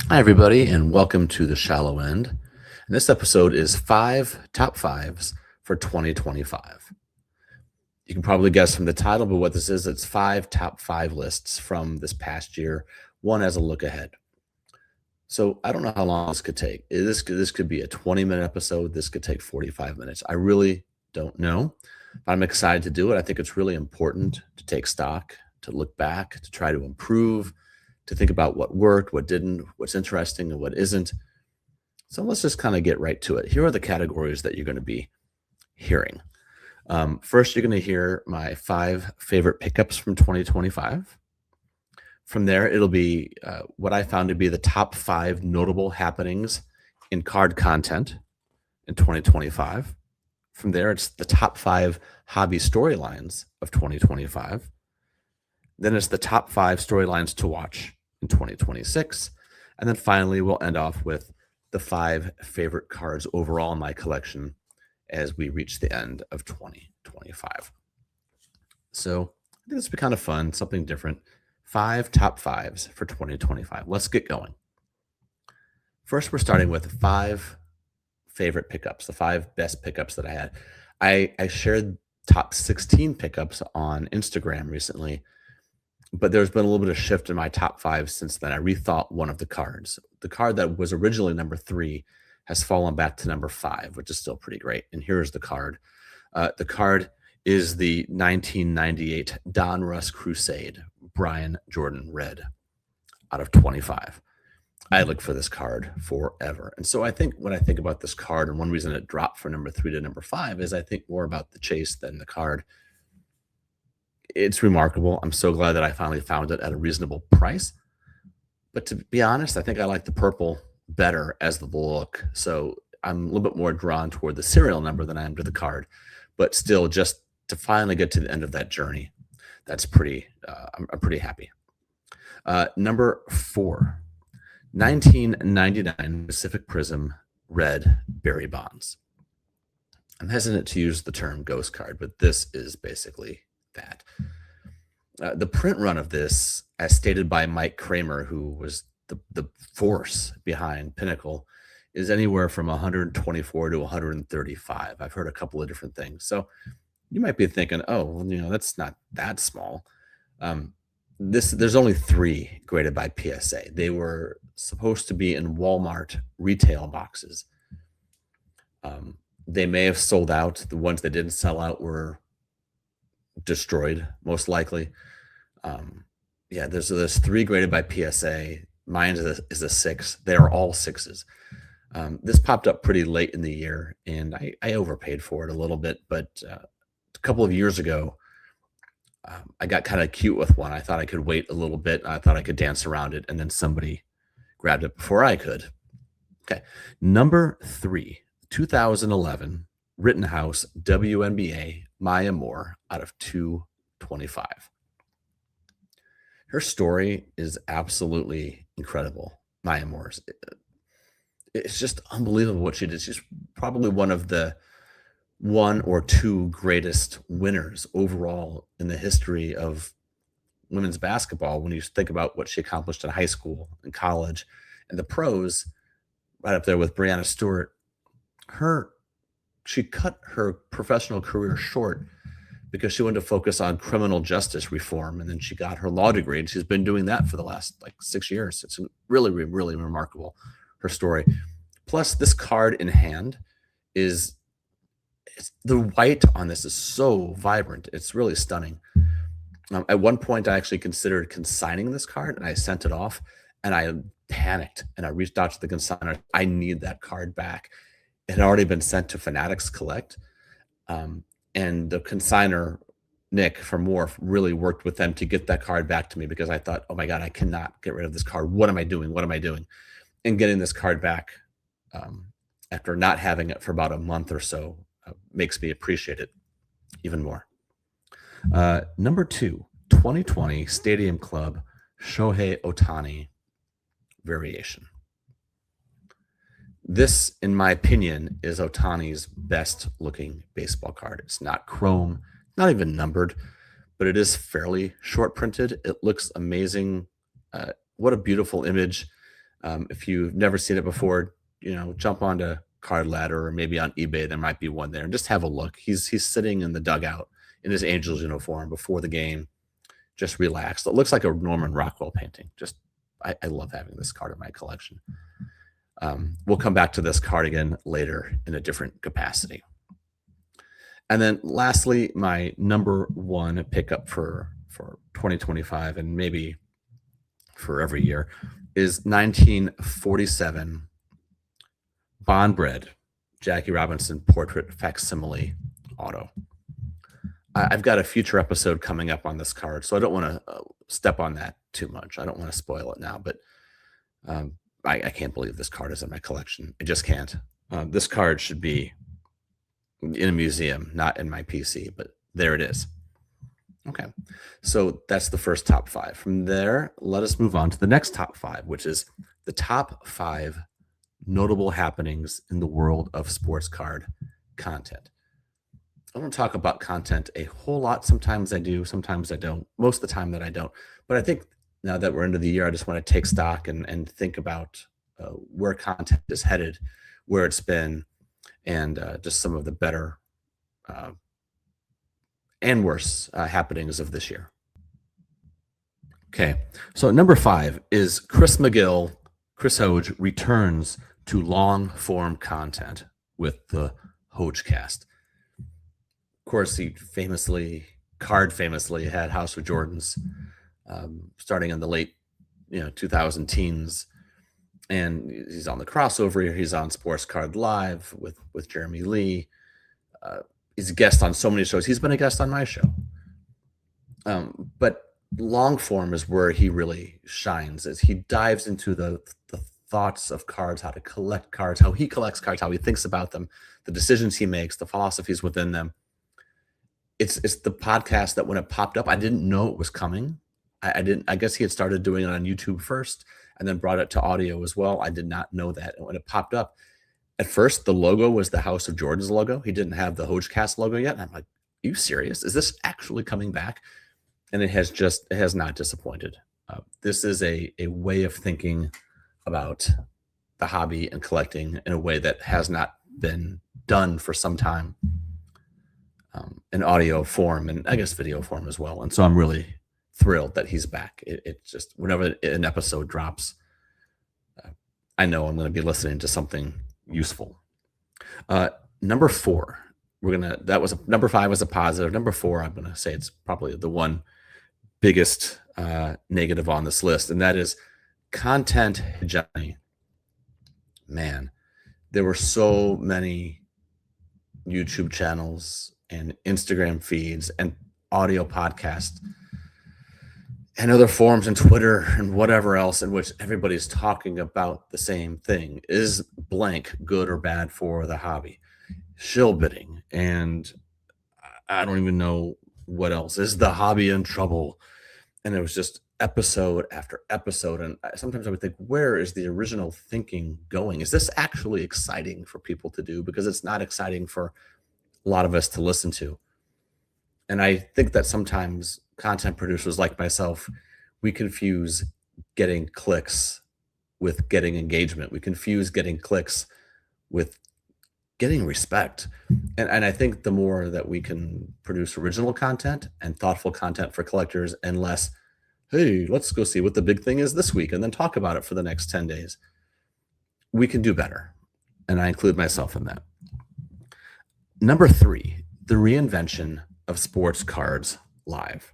Hi, everybody, and welcome to The Shallow End. And this episode is top fives for 2025. You can probably guess from the title, but what this is, it's five top five lists from this past year, one as a look ahead. So I don't know how long this could take. This could be a 20-minute episode. This could take 45 minutes. I really don't know, but I'm excited to do it. I think it's really important to take stock, to look back, to try to improve, to think about what worked, what didn't, what's interesting, and what isn't. So let's just kind of get right to it. Here are the categories that you're going to be hearing. First, you're going to hear my 5 favorite pickups from 2025. From there, it'll be what I found to be the top 5 notable happenings in card content in 2025. From there, it's the top 5 hobby storylines of 2025. Then it's the top 5 storylines to watch in 2026. And then finally, we'll end off with the 5 favorite cards overall in my collection as we reach the end of 2025. So I think this will be kind of fun, something different. 5 top 5s for 2025. Let's get going. First, we're starting with 5 favorite pickups, the 5 best pickups that I had. I shared top 16 pickups on Instagram recently, but there's been a little bit of shift in my top 5 since then. I rethought one of the cards. The card that was originally number 3 has fallen back to number 5, which is still pretty great. And here's the card. The card is the 1998 Donruss Crusade Brian Jordan Red out of 25. I look for this card forever. And so I think when I think about this card, and one reason it dropped from number 3 to number 5 is I think more about the chase than the card. It's remarkable. I'm so glad that I finally found it at a reasonable price. But to be honest, I think I like the purple better as the look. So I'm a little bit more drawn toward the serial number than I am to the card. But still, just to finally get to the end of that journey, that's pretty, I'm pretty happy. Number 4, 1999 Pacific Prism Red Barry Bonds. I'm hesitant to use the term ghost card, but this is basically that. The print run of this, as stated by Mike Kramer, who was the force behind Pinnacle, is anywhere from 124 to 135. I've heard a couple of different things. So you might be thinking, oh, well, that's not that small. There's only 3 graded by PSA. They were supposed to be in Walmart retail boxes. They may have sold out. The ones that didn't sell out were destroyed, most likely. There's 3 graded by PSA. Mine is a 6. They are all 6s. This popped up pretty late in the year, and I overpaid for it a little bit. But a couple of years ago, I got kind of cute with one. I thought I could wait a little bit. I thought I could dance around it, and then somebody grabbed it before I could. Okay, number 3, 2011 Rittenhouse WNBA Maya Moore out of 225. Her story is absolutely incredible. Maya Moore's. It's just unbelievable what she did. She's probably one of the 1 or 2 greatest winners overall in the history of women's basketball. When you think about what she accomplished in high school and college and the pros, right up there with Breanna Stewart, she cut her professional career short because she wanted to focus on criminal justice reform, and then she got her law degree, and she's been doing that for the last 6 years. It's really, really remarkable, her story. Plus, this card in hand the white on this is so vibrant. It's really stunning. At one point, I actually considered consigning this card, and I sent it off, and I panicked, and I reached out to the consigner. I need that card back. It had already been sent to Fanatics Collect, and the consigner, Nick from Morph, really worked with them to get that card back to me because I thought, oh my God, I cannot get rid of this card. What am I doing? What am I doing? And getting this card back after not having it for about a month or so makes me appreciate it even more. Number 2, 2020 Stadium Club Shohei Ohtani variation. This, in my opinion, is Ohtani's best looking baseball card. It's not chrome, not even numbered, but it is fairly short printed. It looks amazing. What a beautiful image. If you've never seen it before, jump onto Card Ladder or maybe on eBay. There might be one there, and just have a look. He's sitting in the dugout in his Angels uniform before the game, just relaxed. It looks like a Norman Rockwell painting. Just I love having this card in my collection. We'll come back to this card again later in a different capacity. And then lastly, my number one pickup for 2025 and maybe for every year is 1947 Bond Bread Jackie Robinson portrait facsimile auto. I've got a future episode coming up on this card, so I don't want to step on that too much. I don't want to spoil it now, but I can't believe this card is in my collection. I just can't. This card should be in a museum, not in my PC, but there it is. Okay, so that's the first top five. From there, let us move on to the next top five, which is the top five notable happenings in the world of sports card content. I don't talk about content a whole lot. Sometimes I do, sometimes I don't. Most of the time that I don't. But I think now that we're into the year, I just want to take stock and think about where content is headed, where it's been, and just some of the better and worse happenings of this year. Okay, so number five is Chris Hoge returns to long form content with the Hogecast. Of course, he famously had House of Jordans starting in the late 2000 teens, and he's on the crossover here. He's on Sports Card Live with Jeremy Lee. He's a guest on so many shows. He's been a guest on my show. But long form is where he really shines, as he dives into the thoughts of cards, how to collect cards, how he collects cards, how he thinks about them, the decisions he makes, the philosophies within them. It's the podcast that when it popped up, I didn't know it was coming. I guess he had started doing it on YouTube first and then brought it to audio as well. I did not know that. And when it popped up, at first the logo was the House of Jordans logo. He didn't have the Hogecast logo yet. And I'm like, are you serious? Is this actually coming back? And it has not disappointed. This is a way of thinking about the hobby and collecting in a way that has not been done for some time, in audio form and I guess video form as well. And so I'm really thrilled that he's back. It just, whenever an episode drops, I know I'm going to be listening to something useful. Number four, number five was a positive. Number four, I'm going to say it's probably the one biggest negative on this list, and that is content hegemony. Man, there were so many YouTube channels and Instagram feeds and audio podcasts and other forums and Twitter and whatever else in which everybody's talking about the same thing. Is blank good or bad for the hobby? Shill bidding, and I don't even know what else. Is the hobby in trouble? And it was just episode after episode. And sometimes I would think, where is the original thinking going? Is this actually exciting for people to do? Because it's not exciting for a lot of us to listen to. And I think that sometimes content producers like myself, we confuse getting clicks with getting engagement. We confuse getting clicks with getting respect. And I think the more that we can produce original content and thoughtful content for collectors and less, hey, let's go see what the big thing is this week and then talk about it for the next 10 days, we can do better. And I include myself in that. Number three, the reinvention of sports cards live.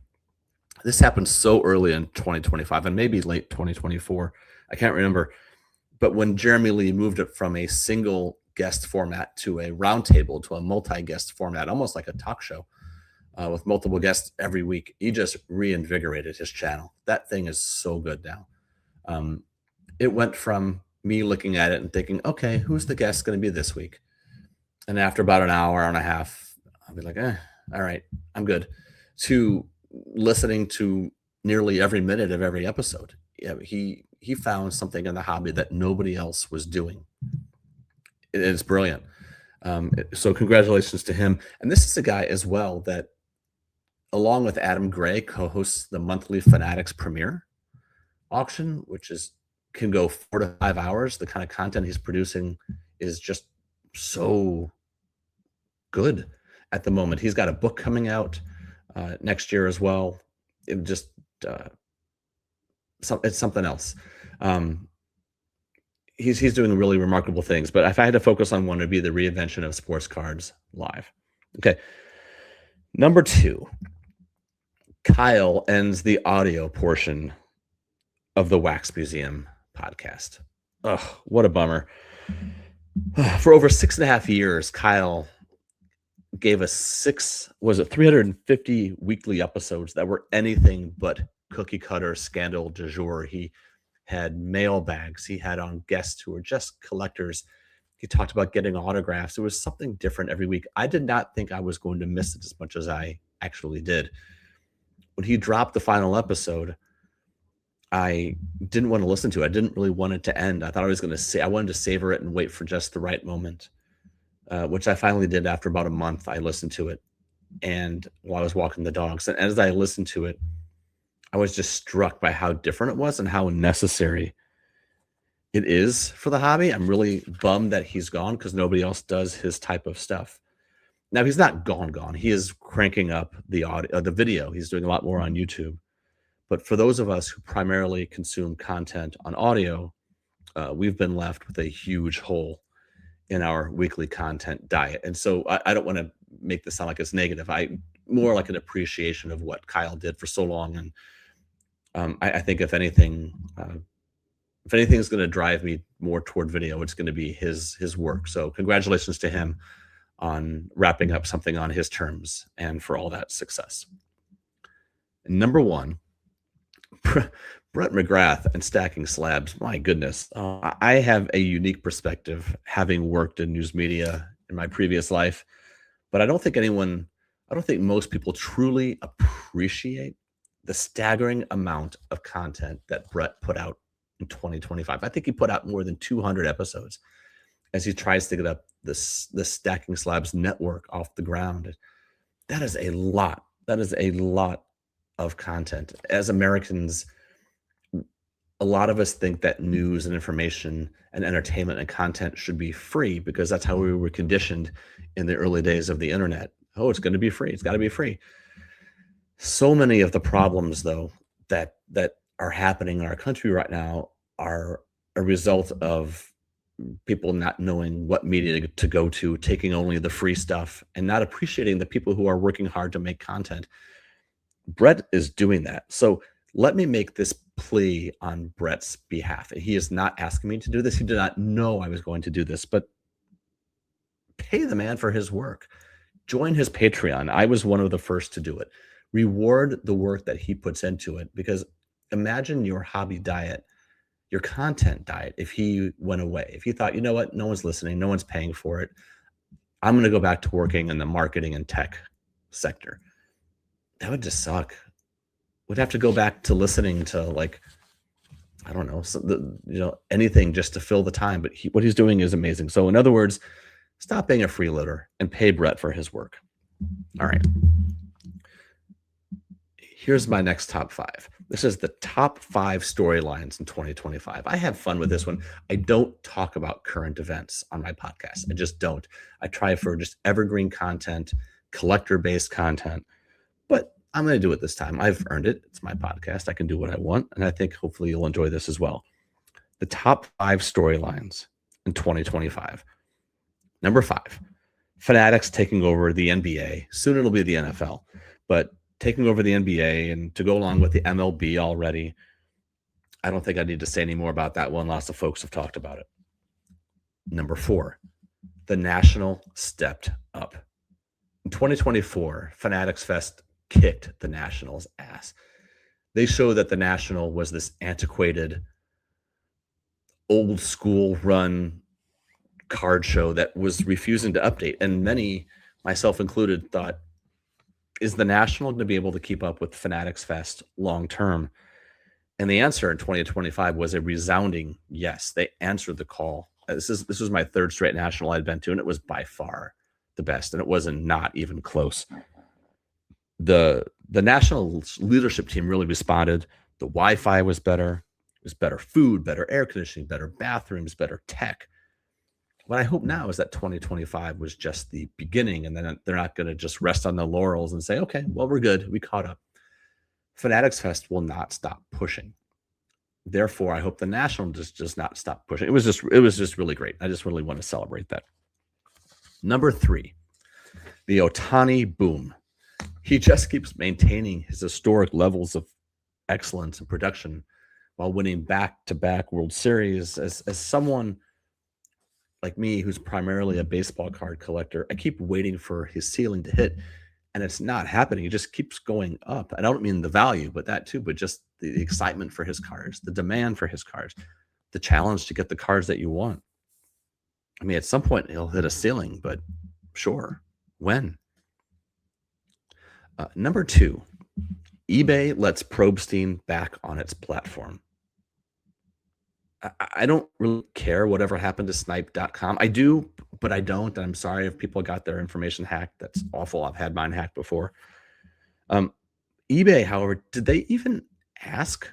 This happened so early in 2025 and maybe late 2024. I can't remember. But when Jeremy Lee moved it from a single guest format to a roundtable to a multi-guest format, almost like a talk show with multiple guests every week, he just reinvigorated his channel. That thing is so good now. It went from me looking at it and thinking, okay, who's the guest going to be this week? And after about an hour and a half, I'll be like, all right, I'm good, to listening to nearly every minute of every episode. Yeah, he found something in the hobby that nobody else was doing. It's brilliant. So congratulations to him. And this is a guy as well that, along with Adam Gray, co-hosts the monthly Fanatics Premiere auction, which is can go 4 to 5 hours. The kind of content he's producing is just so good at the moment. He's got a book coming out next year as well. It just it's something else. He's doing really remarkable things. But if I had to focus on one, it'd be the reinvention of sports cards live. Okay. Number 2, Kyle ends the audio portion of the Wax Museum podcast. Ugh, what a bummer. For over 6.5 years, Kyle gave us 350 weekly episodes that were anything but cookie cutter scandal du jour. He had mailbags. He had on guests who were just collectors. He talked about getting autographs. It was something different every week. I did not think I was going to miss it as much as I actually did. When he dropped the final episode, I didn't want to listen to it. I didn't really want it to end. I thought I was going to say, I wanted to savor it and wait for just the right moment, which I finally did after about a month. I listened to it, and while I was walking the dogs, and as I listened to it, I was just struck by how different it was and how necessary it is for the hobby. I'm really bummed that he's gone because nobody else does his type of stuff. Now, he's not gone. He is cranking up the audio, the video. He's doing a lot more on YouTube. But for those of us who primarily consume content on audio, we've been left with a huge hole in our weekly content diet. And so I don't want to make this sound like it's negative. More like an appreciation of what Kyle did for so long. And I think if anything is going to drive me more toward video, it's going to be his work. So congratulations to him on wrapping up something on his terms and for all that success. Number 1, Brett McGrath and Stacking Slabs. My goodness. I have a unique perspective having worked in news media in my previous life, but I don't think most people truly appreciate the staggering amount of content that Brett put out in 2025. I think he put out more than 200 episodes as he tries to get up the Stacking Slabs network off the ground. That is a lot. That is a lot of content. As Americans, a lot of us think that news and information and entertainment and content should be free because that's how we were conditioned in the early days of the internet. Oh, it's going to be free. It's got to be free. So many of the problems, though, that are happening in our country right now are a result of people not knowing what media to go to, taking only the free stuff, and not appreciating the people who are working hard to make content. Brett is doing that. So let me make this plea on Brett's behalf. He is not asking me to do this. He did not know I was going to do this, but pay the man for his work. Join his Patreon. I was one of the first to do it. Reward the work that he puts into it, because imagine your hobby diet, your content diet, if he went away. If he thought, you know what, no one's listening, no one's paying for it, I'm going to go back to working in the marketing and tech sector. That would just suck. We'd have to go back to listening to, like, I don't know, anything just to fill the time. But what he's doing is amazing. So in other words, stop being a freeloader and pay Brett for his work. All right. Here's my next top 5. This is the top 5 storylines in 2025. I have fun with this one. I don't talk about current events on my podcast. I just don't. I try for just evergreen content, collector-based content. But I'm going to do it this time. I've earned it. It's my podcast. I can do what I want. And I think hopefully you'll enjoy this as well. The top 5 storylines in 2025. Number 5, Fanatics taking over the NBA. Soon it'll be the NFL. But taking over the NBA and to go along with the MLB already, I don't think I need to say any more about that one. Lots of folks have talked about it. Number 4, the National stepped up. In 2024, Fanatics Fest kicked the National's ass. They showed that the National was this antiquated, old school run card show that was refusing to update. And many, myself included, thought, is the National going to be able to keep up with Fanatics Fest long term? And the answer in 2025 was a resounding yes. They answered the call. This was my 3rd straight National I'd been to, and it was by far the best, and it wasn't not even close. The National leadership team really responded. The Wi-Fi was better. There's better food, better air conditioning, better bathrooms, better tech. What I hope now is that 2025 was just the beginning, and then they're not going to just rest on their laurels and say, okay, well, we're good. We caught up. Fanatics Fest will not stop pushing. Therefore, I hope the National does not stop pushing. It was just really great. I just really want to celebrate that. Number 3, the Ohtani boom. He just keeps maintaining his historic levels of excellence and production while winning back-to-back World Series. As someone like me, who's primarily a baseball card collector, I keep waiting for his ceiling to hit, and it's not happening. It just keeps going up. I don't mean the value, but that too, but just the excitement for his cards, the demand for his cards, the challenge to get the cards that you want. I mean, at some point he'll hit a ceiling, but sure, when? Number 2, eBay lets Probstein back on its platform. I don't really care whatever happened to snipe.com. I do, but I don't. I'm sorry if people got their information hacked. That's awful. I've had mine hacked before. eBay, however, did they even ask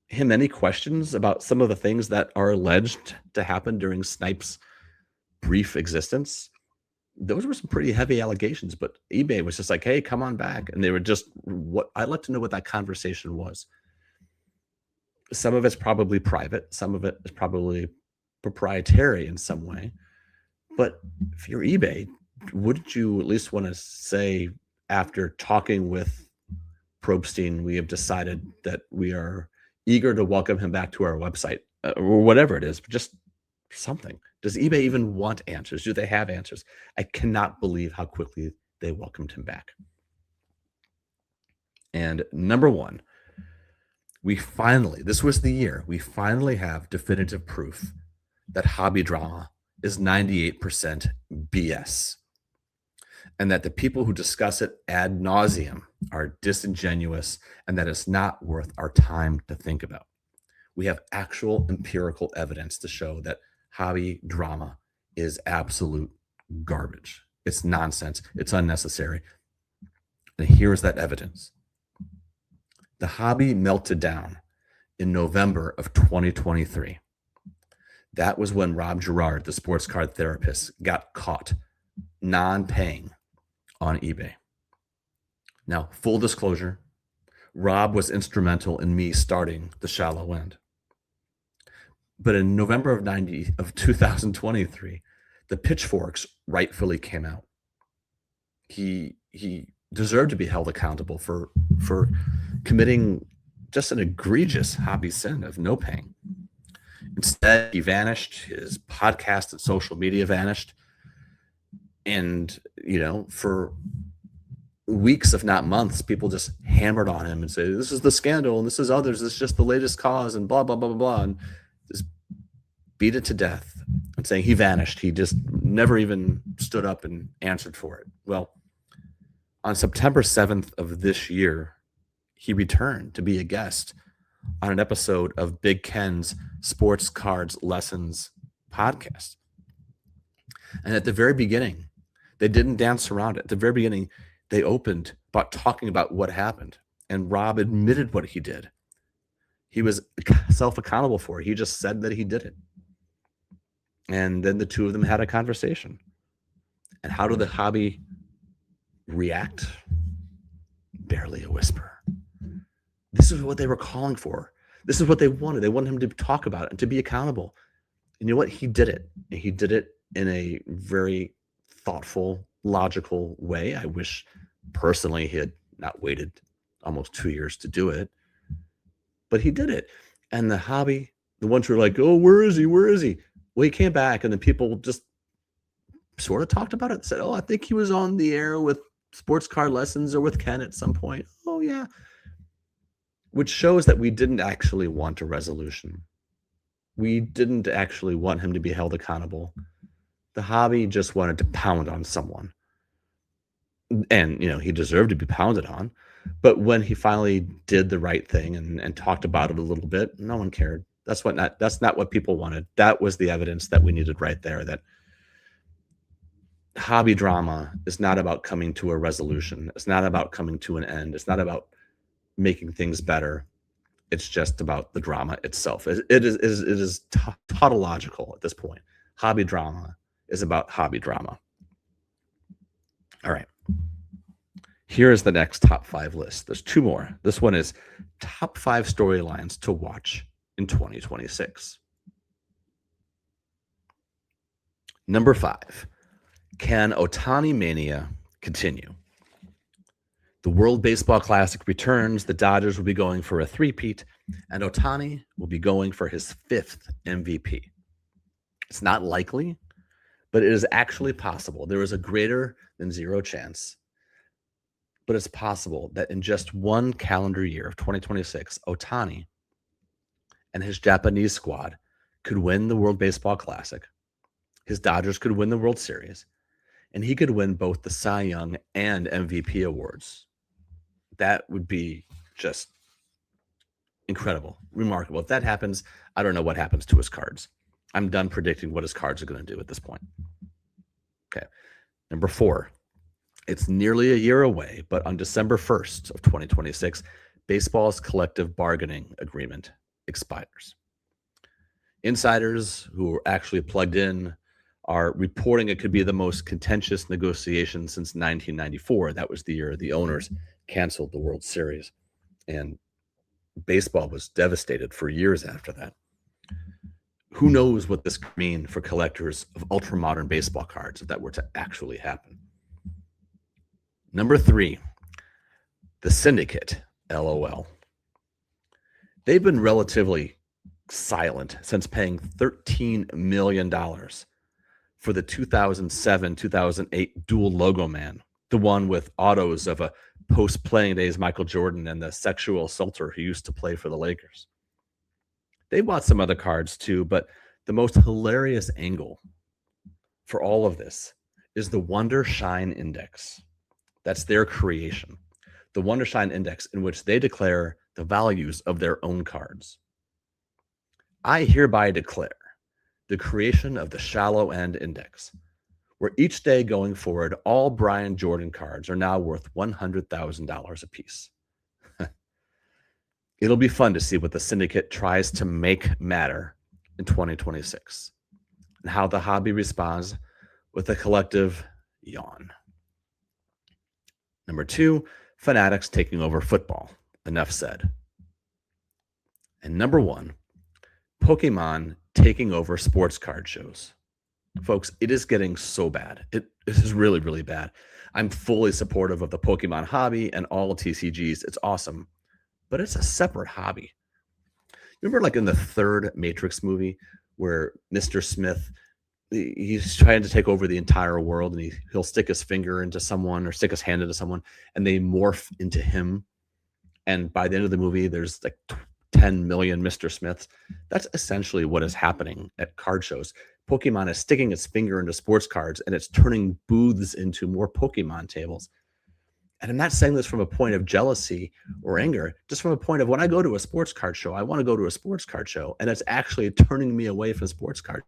him any questions about some of the things that are alleged to happen during Snipe's brief existence? Those were some pretty heavy allegations, but eBay was just like, hey, come on back. And they were just, I'd like to know what that conversation was. Some of it's probably private. Some of it is probably proprietary in some way. But if you're eBay, wouldn't you at least want to say, after talking with Probstein, we have decided that we are eager to welcome him back to our website, or whatever it is, but just something. Does eBay even want answers? Do they have answers? I cannot believe how quickly they welcomed him back. And number 1, this was the year, we finally have definitive proof that hobby drama is 98% BS, and that the people who discuss it ad nauseum are disingenuous, and that it's not worth our time to think about. We have actual empirical evidence to show that hobby drama is absolute garbage. It's nonsense. It's unnecessary. And here's that evidence. The hobby melted down in November of 2023. That was when Rob Girard, the sports card therapist, got caught non-paying on eBay. Now, full disclosure, Rob was instrumental in me starting the Shallow End. But in November of 2023, the pitchforks rightfully came out. He deserved to be held accountable for committing just an egregious hobby sin of no paying. Instead, he vanished. His podcast and social media vanished. And, for weeks, if not months, people just hammered on him and say, this is the scandal, and this is others. This is just the latest cause, and blah, blah, blah, blah, blah. And just beat it to death and saying he vanished. He just never even stood up and answered for it. Well, on September 7th of this year, he returned to be a guest on an episode of Big Ken's Sports Cards Lessons podcast. And at the very beginning, they didn't dance around it. At the very beginning, they opened about talking about what happened. And Rob admitted what he did. He was self-accountable for it. He just said that he did it. And then the two of them had a conversation. And how did the hobby react? Barely a whisper. This is what they were calling for. This is what they wanted. They wanted him to talk about it and to be accountable. And you know what? He did it. And he did it in a very thoughtful, logical way. I wish personally he had not waited almost 2 years to do it. But he did it. And the hobby, the ones who were like, oh, where is he? Where is he? Well, he came back, and then people just sort of talked about it. Said, oh, I think he was on the air with Sports Card Lessons or with Ken at some point. Oh, yeah. Which shows that we didn't actually want a resolution. We didn't actually want him to be held accountable. The hobby just wanted to pound on someone. And, he deserved to be pounded on. But when he finally did the right thing and talked about it a little bit, no one cared. That's not what people wanted. That was the evidence that we needed right there, that hobby drama is not about coming to a resolution. It's not about coming to an end. It's not about making things better. It's just about the drama itself. It is tautological at this point. Hobby drama is about hobby drama. All right. Here is the next top 5 list. There's 2 more. This one is top 5 storylines to watch in 2026. Number 5, can Ohtani mania continue? The World Baseball Classic returns. The Dodgers will be going for a three-peat, and Ohtani will be going for his 5th MVP. It's not likely, but it is actually possible. There is a greater than 0 chance, but it's possible that in just one calendar year of 2026, Ohtani and his Japanese squad could win the World Baseball Classic. His Dodgers could win the World Series, and he could win both the Cy Young and MVP awards. That would be just incredible, remarkable. If that happens, I don't know what happens to his cards. I'm done predicting what his cards are going to do at this point. Okay. Number 4, it's nearly a year away, but on December 1st of 2026, baseball's collective bargaining agreement expires. Insiders who are actually plugged in are reporting it could be the most contentious negotiation since 1994. That was the year the owners canceled the World Series, and baseball was devastated for years after that. Who knows what this could mean for collectors of ultra-modern baseball cards if that were to actually happen. Number 3, the Syndicate, LOL. They've been relatively silent since paying $13 million for the 2007-2008 dual logo man, the one with autos of a post-playing days Michael Jordan and the sexual assaulter who used to play for the Lakers. They bought some other cards too, but the most hilarious angle for all of this is the Wonder Shine Index. That's their creation. The Wonder Shine Index, in which they declare the values of their own cards. I hereby declare the creation of the Shallow End Index, where each day going forward, all Brian Jordan cards are now worth $100,000 apiece. It'll be fun to see what the Syndicate tries to make matter in 2026 and how the hobby responds with a collective yawn. Number 2, Fanatics taking over football. Enough said. And number 1, Pokemon taking over sports card shows. Folks, it is getting so bad. It is really, really bad. I'm fully supportive of the Pokemon hobby and all TCGs. It's awesome, but it's a separate hobby. Remember like in the 3rd Matrix movie where Mr. Smith, he's trying to take over the entire world, and he'll stick his finger into someone or stick his hand into someone, and they morph into him. And by the end of the movie, there's like 10 million Mr. Smiths. That's essentially what is happening at card shows. Pokemon is sticking its finger into sports cards, and it's turning booths into more Pokemon tables. And I'm not saying this from a point of jealousy or anger, just from a point of when I go to a sports card show, I want to go to a sports card show, and it's actually turning me away from sports cards.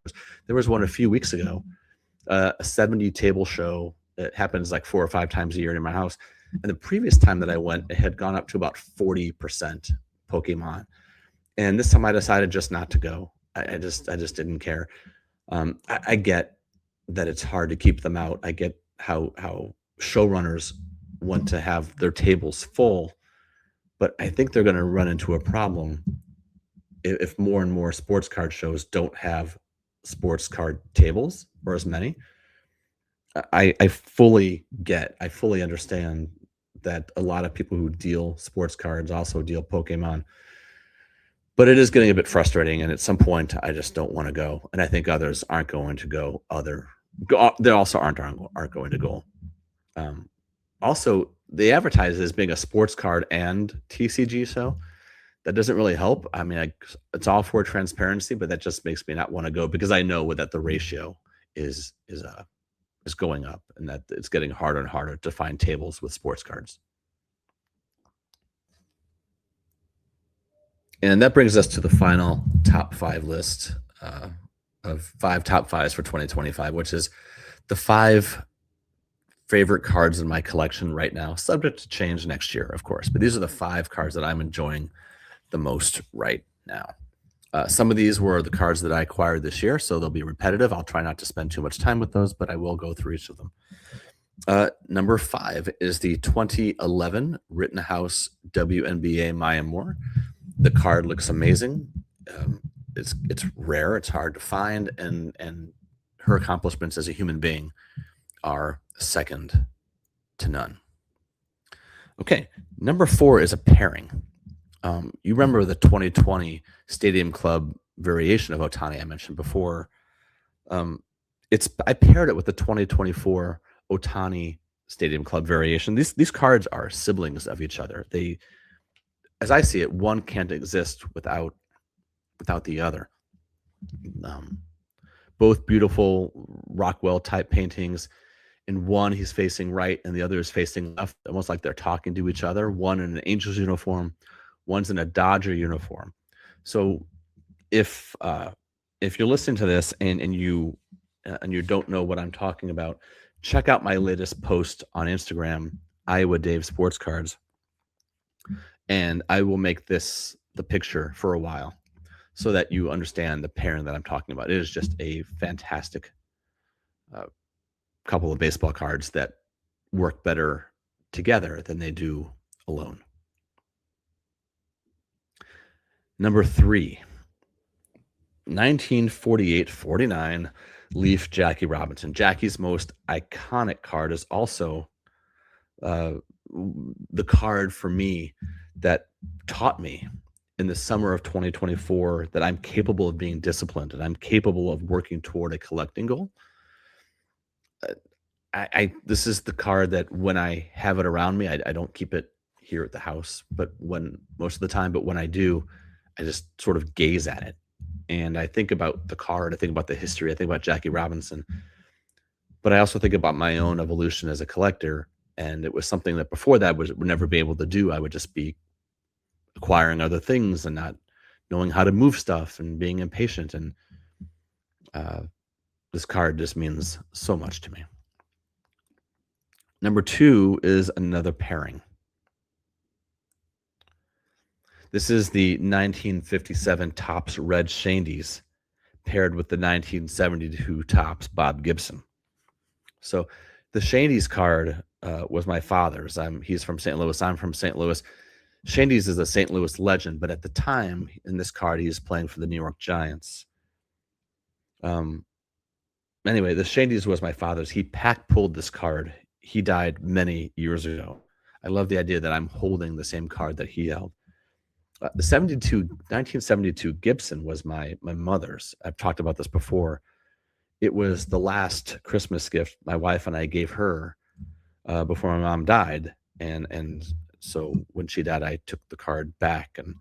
There was one a few weeks ago, a 70 table show that happens like 4 or 5 times a year in my house. And the previous time that I went, it had gone up to about 40% Pokemon. And this time I decided just not to go. I just didn't care. I get that it's hard to keep them out. I get how showrunners want to have their tables full, but I think they're going to run into a problem if more and more sports card shows don't have sports card tables or as many. I fully understand that a lot of people who deal sports cards also deal Pokemon, but it is getting a bit frustrating. And at some point I just don't want to go. And I think others aren't going to go they also aren't going to go. Also, they advertise it as being a sports card and TCG show. That doesn't really help. I mean, it's all for transparency, but that just makes me not want to go because I know that the ratio is going up and that it's getting harder and harder to find tables with sports cards. And that brings us to the final top 5 list of 5 top 5s for 2025, which is the 5 favorite cards in my collection right now, subject to change next year, of course. But these are the 5 cards that I'm enjoying the most right now. Some of these were the cards that I acquired this year, so they'll be repetitive. I'll try not to spend too much time with those, but I will go through each of them. Number 5 is the 2011 Rittenhouse WNBA Maya Moore. The card looks amazing. It's rare. It's hard to find, and her accomplishments as a human being are second to none. Okay, number 4 is a pairing. You remember the 2020 Stadium Club variation of Ohtani I mentioned before. I paired it with the 2024 Ohtani Stadium Club variation. These cards are siblings of each other. They, as I see it, one can't exist without the other. Both beautiful Rockwell type paintings. In one, he's facing right, and the other is facing left, almost like they're talking to each other. One in an Angels uniform, one's in a Dodger uniform. So if you're listening to this and you don't know what I'm talking about, check out my latest post on Instagram, Iowa Dave Sports Cards, and I will make this the picture for a while so that you understand the pairing that I'm talking about. It is just a fantastic couple of baseball cards that work better together than they do alone. Number 3, 1948-49 Leaf Jackie Robinson. Jackie's most iconic card is also the card for me that taught me in the summer of 2024 that I'm capable of being disciplined and I'm capable of working toward a collecting goal. This is the card that when I have it around me, I don't keep it here at the house, but most of the time, but when I do, I just sort of gaze at it. And I think about the card, I think about the history, I think about Jackie Robinson, but I also think about my own evolution as a collector. And it was something that before that would never be able to do. I would just be acquiring other things and not knowing how to move stuff and being impatient. And this card just means so much to me. Number 2 is another pairing. This is the 1957 Topps Red Shandies paired with the 1972 Topps Bob Gibson. So the Shandies card was my father's. He's from St. Louis. I'm from St. Louis. Shandies is a St. Louis legend, but at the time in this card, he was playing for the New York Giants. Anyway, the Shandies was my father's. He pulled this card. He died many years ago. I love the idea that I'm holding the same card that he held. The 1972 Gibson was my mother's. I've talked about this before. It was the last Christmas gift my wife and I gave her before my mom died. And so when she died, I took the card back. And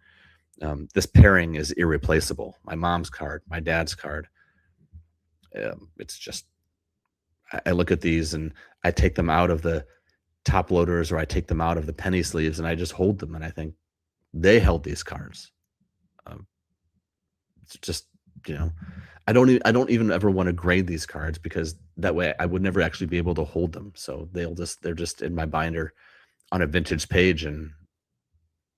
this pairing is irreplaceable. My mom's card, my dad's card. It's just, I look at these and I take them out of the top loaders or I take them out of the penny sleeves and I just hold them and I think they held these cards. It's just, I don't even ever want to grade these cards because that way I would never actually be able to hold them. So they're just in my binder on a vintage page. And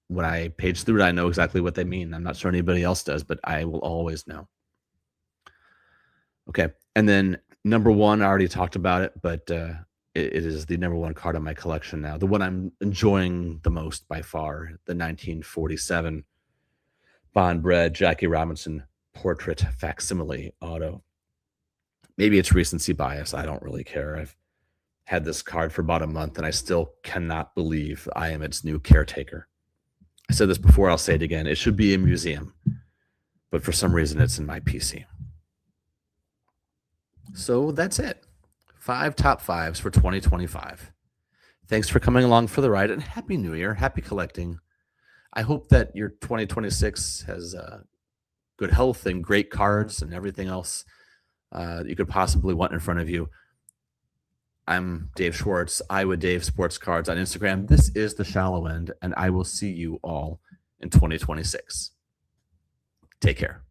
when I page through it, I know exactly what they mean. I'm not sure anybody else does, but I will always know. Okay. And then number 1, I already talked about it, but it is the number 1 card on my collection now. The one I'm enjoying the most by far, the 1947 Bond Bred Jackie Robinson Portrait Facsimile Auto. Maybe it's recency bias. I don't really care. I've had this card for about a month and I still cannot believe I am its new caretaker. I said this before, I'll say it again. It should be a museum, but for some reason it's in my PC. So that's it. 5 top 5s for 2025. Thanks for coming along for the ride and Happy New Year. Happy collecting. I hope that your 2026 has good health and great cards and everything else you could possibly want in front of you. I'm Dave Schwartz, Iowa Dave Sports Cards on Instagram. This is The Shallow End, and I will see you all in 2026. Take care.